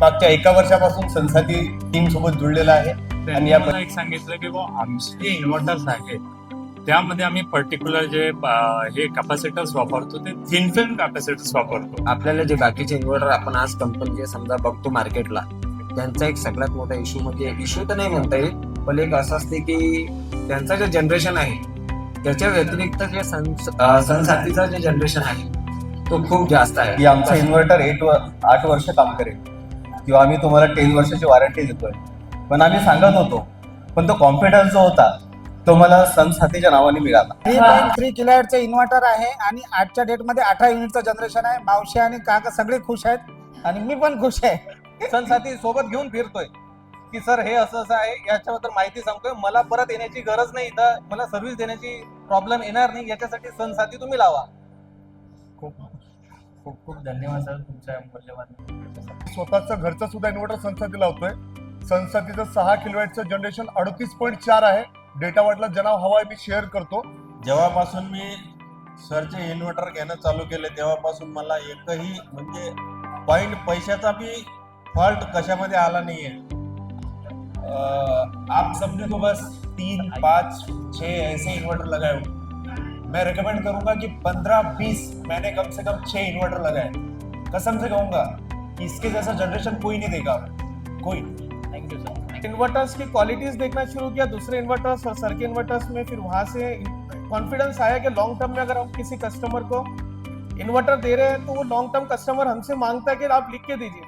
मागच्या 1 वर्षापासून संसाती टीम सोबत जुळलेला आहे. त्यांनी मला एक सांगितलं की आमचे जे इन्व्हर्टर्स आहेत त्यामध्ये आम्ही पर्टिक्युलर जे हे कॅपॅसिटर्स वापरतो ते थिन फिल्म कॅपॅसिटर्स वापरतो. आपल्याला जे बाकीचे इन्व्हर्टर आपण आज कंपनीचे समजा बघतो मार्केटला, त्यांचा एक सगळ्यात मोठा इश्यू म्हणजे इश्यू तर नाही म्हणता येईल, पण एक असं असते की त्यांचं जे जनरेशन आहे त्याच्या व्यतिरिक्त जे संसाथीचं जे जनरेशन आहे तो खूप जास्त आहे. की आमचं इन्व्हर्टर 8 वर्ष काम करेल किंवा आम्ही तुम्हाला 10 वर्षाची वॉरंटी देतोय, पण आम्ही सांगत होतो, पण तो कॉन्फिडन्स जो होता तो मला संसाथीच्या नावाने मिळाला. 3.3 किलोवॅटचं इन्व्हर्टर आहे आणि आजच्या डेटमध्ये 18 युनिटचं जनरेशन आहे. मावशी आणि काका सगळे खुश आहेत आणि मी पण खुश आहे. संसाथी सोबत घेऊन फिरतोय की सर हे असं असं आहे, याच्याबद्दल माहिती सांगतोय, मला परत येण्याची गरज नाही, इथं मला सर्व्हिस देण्याची प्रॉब्लेम येणार नाही, याच्यासाठी संसाथी तुम्ही लावा. खूप खूप खूप धन्यवाद सर तुमच्या मूल्यवान. स्वतःचं घरचं सुद्धा इन्व्हर्टर संसाथी लावतोय. संसाथीचं 6 किलोवॅटचं जनरेशन 38.4 आहे. डेटा वाटला ज्यांना हवा आहे मी शेअर करतो. जेव्हापासून मी सरचे इन्व्हर्टर घेणं चालू केले तेव्हापासून मला एकही म्हणजे पॉइंट पैशाचा भी फॉल्ट कशामध्ये आला नाहीये. आप सबने तो बस 3, 5, 6 ऐसे इन्वर्टर लगाए हो. मैं रिकमेंड करूंगा कि 15-20 मैंने कम से कम 6 इन्वर्टर लगाए. कसम से कहूंगा कि इसके जैसा जनरेशन कोई नहीं देगा, कोई. Thank you sir. इन्वर्टर्स की क्वालिटीज देखना शुरू किया, दूसरे इन्वर्टर्स और सर के इन्वर्टर्स में, फिर वहां से कॉन्फिडेंस आया कि लॉन्ग टर्म में अगर हम किसी कस्टमर को इन्वर्टर दे रहे हैं तो वो लॉन्ग टर्म कस्टमर हमसे मांगता है कि आप लिख के दीजिए.